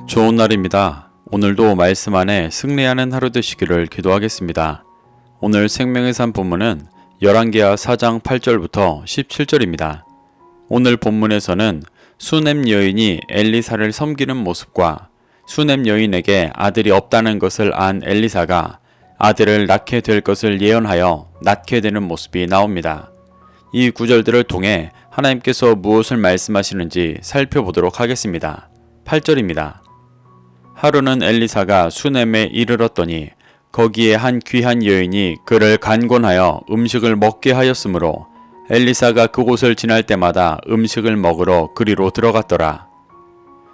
좋은 날입니다. 오늘도 말씀 안에 승리하는 하루 되시기를 기도하겠습니다. 오늘 생명의 산 본문은 열왕기하 4장 8절부터 17절입니다. 오늘 본문에서는 수넴 여인이 엘리사를 섬기는 모습과 수넴 여인에게 아들이 없다는 것을 안 엘리사가 아들을 낳게 될 것을 예언하여 낳게 되는 모습이 나옵니다. 이 구절들을 통해 하나님께서 무엇을 말씀하시는지 살펴보도록 하겠습니다. 8절입니다. 하루는 엘리사가 수넴에 이르렀더니 거기에 한 귀한 여인이 그를 간곤하여 음식을 먹게 하였으므로 엘리사가 그곳을 지날 때마다 음식을 먹으러 그리로 들어갔더라.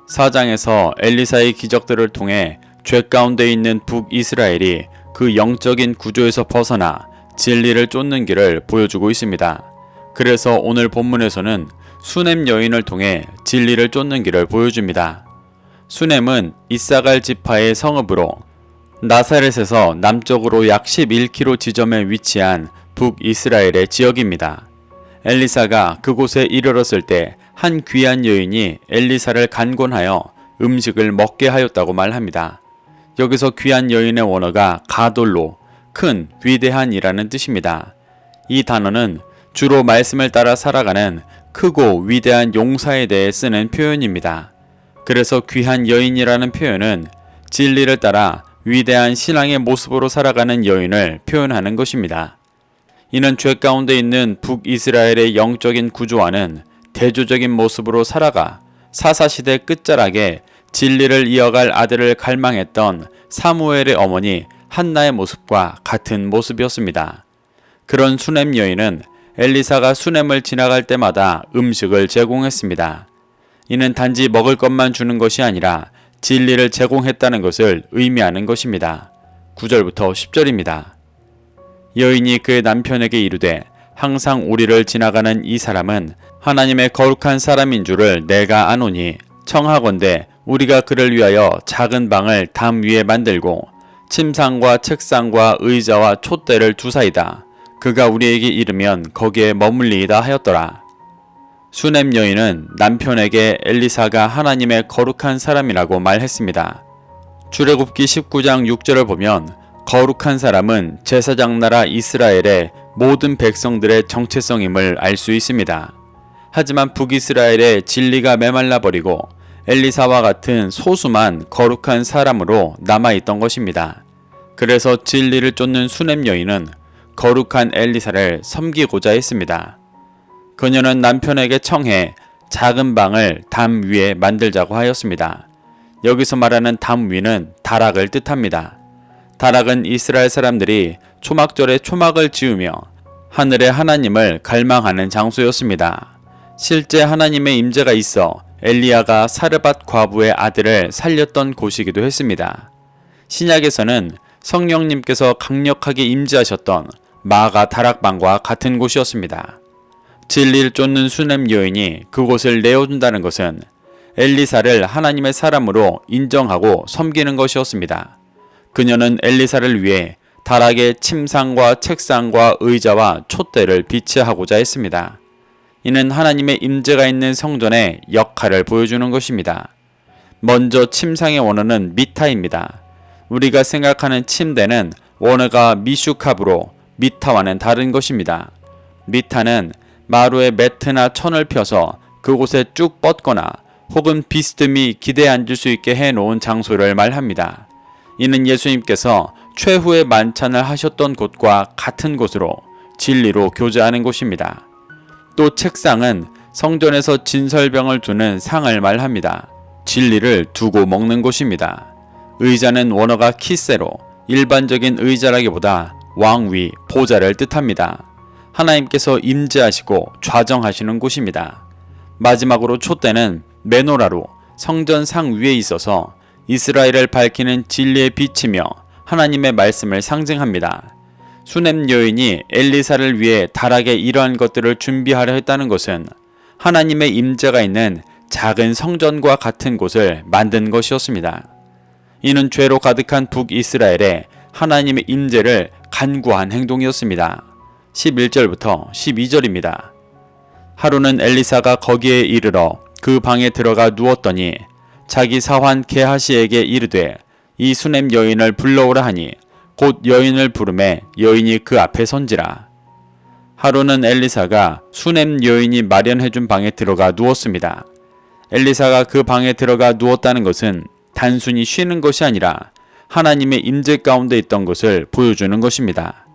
4장에서 엘리사의 기적들을 통해 죄 가운데 있는 북이스라엘이 그 영적인 구조에서 벗어나 진리를 쫓는 길을 보여주고 있습니다. 그래서 오늘 본문에서는 수넴 여인을 통해 진리를 쫓는 길을 보여줍니다. 수넴은 이사갈 지파의 성읍으로 나사렛에서 남쪽으로 약 11km 지점에 위치한 북이스라엘의 지역입니다. 엘리사가 그곳에 이르렀을 때 한 귀한 여인이 엘리사를 간곤하여 음식을 먹게 하였다고 말합니다. 여기서 귀한 여인의 원어가 가돌로 큰, 위대한이라는 뜻입니다. 이 단어는 주로 말씀을 따라 살아가는 크고 위대한 용사에 대해 쓰는 표현입니다. 그래서 귀한 여인이라는 표현은 진리를 따라 위대한 신앙의 모습으로 살아가는 여인을 표현하는 것입니다. 이는 죄 가운데 있는 북이스라엘의 영적인 구조와는 대조적인 모습으로 살아가 사사시대 끝자락에 진리를 이어갈 아들을 갈망했던 사무엘의 어머니 한나의 모습과 같은 모습이었습니다. 그런 수넴 여인은 엘리사가 수넴을 지나갈 때마다 음식을 제공했습니다. 이는 단지 먹을 것만 주는 것이 아니라 진리를 제공했다는 것을 의미하는 것입니다. 9절부터 10절입니다. 여인이 그의 남편에게 이르되 항상 우리를 지나가는 이 사람은 하나님의 거룩한 사람인 줄을 내가 아노니 청하건대 우리가 그를 위하여 작은 방을 담 위에 만들고 침상과 책상과 의자와 촛대를 두사이다. 그가 우리에게 이르면 거기에 머물리이다 하였더라. 수넴 여인은 남편에게 엘리사가 하나님의 거룩한 사람이라고 말했습니다. 출애굽기 19장 6절을 보면 거룩한 사람은 제사장 나라 이스라엘의 모든 백성들의 정체성임을 알 수 있습니다. 하지만 북이스라엘의 진리가 메말라 버리고 엘리사와 같은 소수만 거룩한 사람으로 남아있던 것입니다. 그래서 진리를 쫓는 수넴 여인은 거룩한 엘리사를 섬기고자 했습니다. 그녀는 남편에게 청해 작은 방을 담 위에 만들자고 하였습니다. 여기서 말하는 담 위는 다락을 뜻합니다. 다락은 이스라엘 사람들이 초막절에 초막을 지으며 하늘의 하나님을 갈망하는 장소였습니다. 실제 하나님의 임재가 있어 엘리야가 사르밧 과부의 아들을 살렸던 곳이기도 했습니다. 신약에서는 성령님께서 강력하게 임재하셨던 마가 다락방과 같은 곳이었습니다. 진리를 쫓는 수넴 여인이 그곳을 내어준다는 것은 엘리사를 하나님의 사람으로 인정하고 섬기는 것이었습니다. 그녀는 엘리사를 위해 다락에 침상과 책상과 의자와 촛대를 비치하고자 했습니다. 이는 하나님의 임재가 있는 성전의 역할을 보여주는 것입니다. 먼저 침상의 원어는 미타입니다. 우리가 생각하는 침대는 원어가 미슈캅으로 미타와는 다른 것입니다. 미타는 마루에 매트나 천을 펴서 그곳에 쭉 뻗거나 혹은 비스듬히 기대에 앉을 수 있게 해놓은 장소를 말합니다. 이는 예수님께서 최후의 만찬을 하셨던 곳과 같은 곳으로 진리로 교제하는 곳입니다. 또 책상은 성전에서 진설병을 두는 상을 말합니다. 진리를 두고 먹는 곳입니다. 의자는 원어가 키세로 일반적인 의자라기보다 왕위, 보좌를 뜻합니다. 하나님께서 임재하시고 좌정하시는 곳입니다. 마지막으로 촛대는 메노라로 성전 상 위에 있어서 이스라엘을 밝히는 진리의 빛이며 하나님의 말씀을 상징합니다. 수넴 여인이 엘리사를 위해 다락에 이러한 것들을 준비하려 했다는 것은 하나님의 임재가 있는 작은 성전과 같은 곳을 만든 것이었습니다. 이는 죄로 가득한 북이스라엘에 하나님의 임재를 간구한 행동이었습니다. 11절부터 12절입니다. 하루는 엘리사가 거기에 이르러 그 방에 들어가 누웠더니 자기 사환 게하시에게 이르되 이 수냄 여인을 불러오라 하니 곧 여인을 부르매 여인이 그 앞에 선지라. 하루는 엘리사가 수냄 여인이 마련해준 방에 들어가 누웠습니다. 엘리사가 그 방에 들어가 누웠다는 것은 단순히 쉬는 것이 아니라 하나님의 임재 가운데 있던 것을 보여주는 것입니다.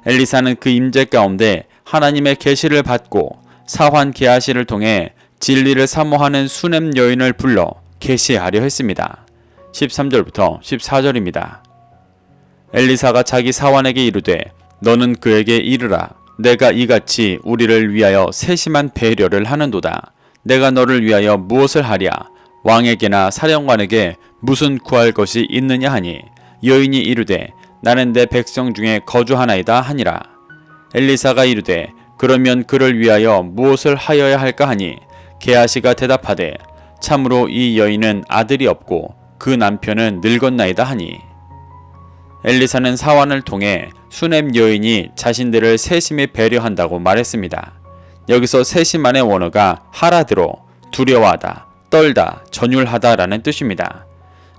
엘리사는 그 임재 가운데 하나님의 계시를 받고 사환 게하시를 통해 진리를 사모하는 수냄 여인을 불러 계시하려 했습니다. 13절부터 14절입니다. 엘리사가 자기 사환에게 이르되 너는 그에게 이르라. 내가 이같이 우리를 위하여 세심한 배려를 하는도다. 내가 너를 위하여 무엇을 하랴? 왕에게나 사령관에게 무슨 구할 것이 있느냐 하니 여인이 이르되 나는 내 백성 중에 거주하나이다 하니라. 엘리사가 이르되 그러면 그를 위하여 무엇을 하여야 할까 하니 게하시가 대답하되 참으로 이 여인은 아들이 없고 그 남편은 늙었나이다 하니 엘리사는 사환을 통해 수냄 여인이 자신들을 세심히 배려한다고 말했습니다. 여기서 세심한의 원어가 하라드로 두려워하다, 떨다, 전율하다 라는 뜻입니다.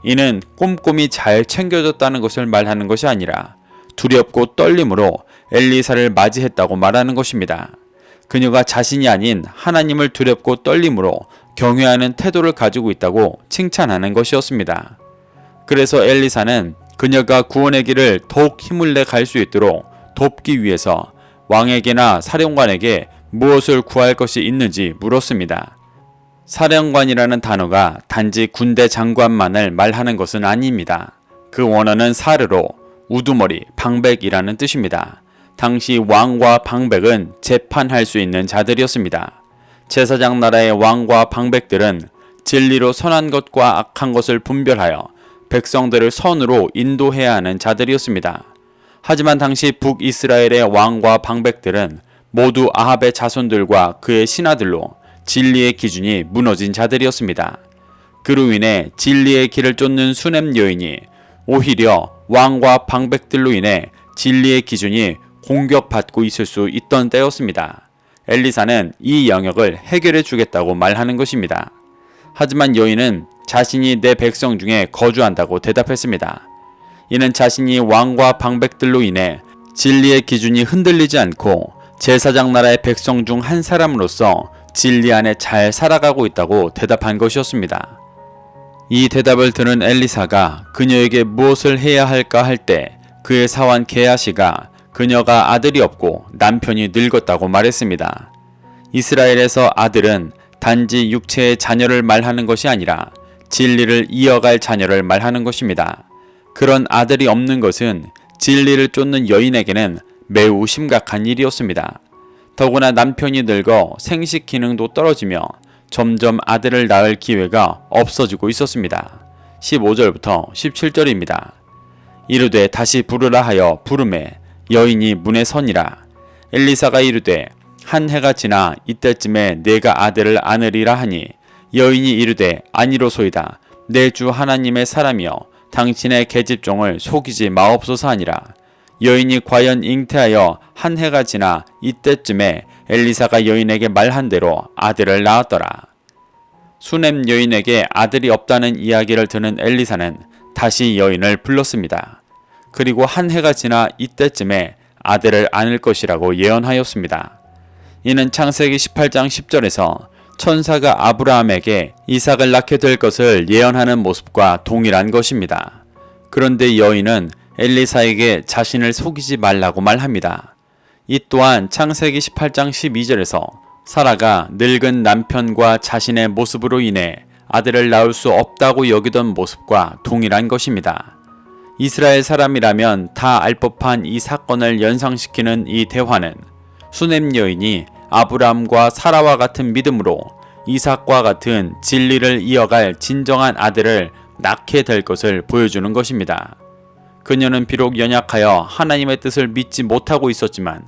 이는 꼼꼼히 잘 챙겨줬다는 것을 말하는 것이 아니라 두렵고 떨림으로 엘리사를 맞이했다고 말하는 것입니다. 그녀가 자신이 아닌 하나님을 두렵고 떨림으로 경외하는 태도를 가지고 있다고 칭찬하는 것이었습니다. 그래서 엘리사는 그녀가 구원의 길을 더욱 힘을 내 갈 수 있도록 돕기 위해서 왕에게나 사령관에게 무엇을 구할 것이 있는지 물었습니다. 사령관이라는 단어가 단지 군대 장관만을 말하는 것은 아닙니다. 그 원어는 사르로 우두머리, 방백이라는 뜻입니다. 당시 왕과 방백은 재판할 수 있는 자들이었습니다. 제사장 나라의 왕과 방백들은 진리로 선한 것과 악한 것을 분별하여 백성들을 선으로 인도해야 하는 자들이었습니다. 하지만 당시 북이스라엘의 왕과 방백들은 모두 아합의 자손들과 그의 신하들로 진리의 기준이 무너진 자들이었습니다. 그로 인해 진리의 길을 쫓는 수냄 여인이 오히려 왕과 방백들로 인해 진리의 기준이 공격받고 있을 수 있던 때였습니다. 엘리사는 이 영역을 해결해 주겠다고 말하는 것입니다. 하지만 여인은 자신이 내 백성 중에 거주한다고 대답했습니다. 이는 자신이 왕과 방백들로 인해 진리의 기준이 흔들리지 않고 제사장 나라의 백성 중 한 사람으로서 진리 안에 잘 살아가고 있다고 대답한 것이었습니다. 이 대답을 들은 엘리사가 그녀에게 무엇을 해야 할까 할 때 그의 사환 게하시가 그녀가 아들이 없고 남편이 늙었다고 말했습니다. 이스라엘에서 아들은 단지 육체의 자녀를 말하는 것이 아니라 진리를 이어갈 자녀를 말하는 것입니다. 그런 아들이 없는 것은 진리를 쫓는 여인에게는 매우 심각한 일이었습니다. 더구나 남편이 늙어 생식 기능도 떨어지며 점점 아들을 낳을 기회가 없어지고 있었습니다. 15절부터 17절입니다. 이르되 다시 부르라 하여 부르매 여인이 문에 서니라. 엘리사가 이르되 한 해가 지나 이때쯤에 내가 아들을 안으리라 하니 여인이 이르되 아니로소이다. 내 주 하나님의 사람이여 당신의 계집종을 속이지 마옵소서 하니라. 여인이 과연 잉태하여 한 해가 지나 이때쯤에 엘리사가 여인에게 말한 대로 아들을 낳았더라. 수냄 여인에게 아들이 없다는 이야기를 듣는 엘리사는 다시 여인을 불렀습니다. 그리고 한 해가 지나 이때쯤에 아들을 안을 것이라고 예언하였습니다. 이는 창세기 18장 10절에서 천사가 아브라함에게 이삭을 낳게 될 것을 예언하는 모습과 동일한 것입니다. 그런데 여인은 엘리사에게 자신을 속이지 말라고 말합니다. 이 또한 창세기 18장 12절에서 사라가 늙은 남편과 자신의 모습으로 인해 아들을 낳을 수 없다고 여기던 모습과 동일한 것입니다. 이스라엘 사람이라면 다 알 법한 이 사건을 연상시키는 이 대화는 수냄 여인이 아브라함과 사라와 같은 믿음으로 이삭과 같은 진리를 이어갈 진정한 아들을 낳게 될 것을 보여주는 것입니다. 그녀는 비록 연약하여 하나님의 뜻을 믿지 못하고 있었지만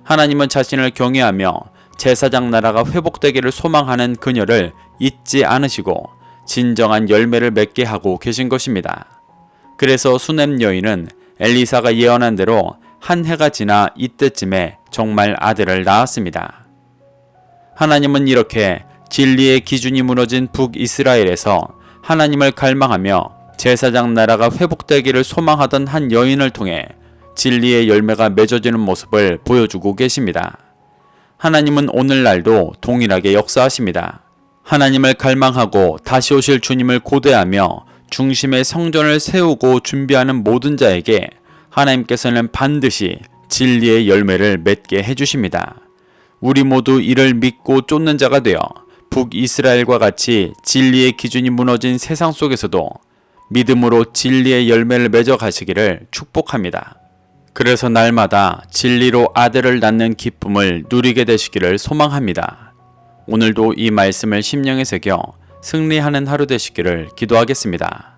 하나님은 자신을 경외하며 제사장 나라가 회복되기를 소망하는 그녀를 잊지 않으시고 진정한 열매를 맺게 하고 계신 것입니다. 그래서 수냄 여인은 엘리사가 예언한 대로 한 해가 지나 이때쯤에 정말 아들을 낳았습니다. 하나님은 이렇게 진리의 기준이 무너진 북이스라엘에서 하나님을 갈망하며 제사장 나라가 회복되기를 소망하던 한 여인을 통해 진리의 열매가 맺어지는 모습을 보여주고 계십니다. 하나님은 오늘날도 동일하게 역사하십니다. 하나님을 갈망하고 다시 오실 주님을 고대하며 중심의 성전을 세우고 준비하는 모든 자에게 하나님께서는 반드시 진리의 열매를 맺게 해주십니다. 우리 모두 이를 믿고 쫓는 자가 되어 북이스라엘과 같이 진리의 기준이 무너진 세상 속에서도 믿음으로 진리의 열매를 맺어 가시기를 축복합니다. 그래서 날마다 진리로 아들을 낳는 기쁨을 누리게 되시기를 소망합니다. 오늘도 이 말씀을 심령에 새겨 승리하는 하루 되시기를 기도하겠습니다.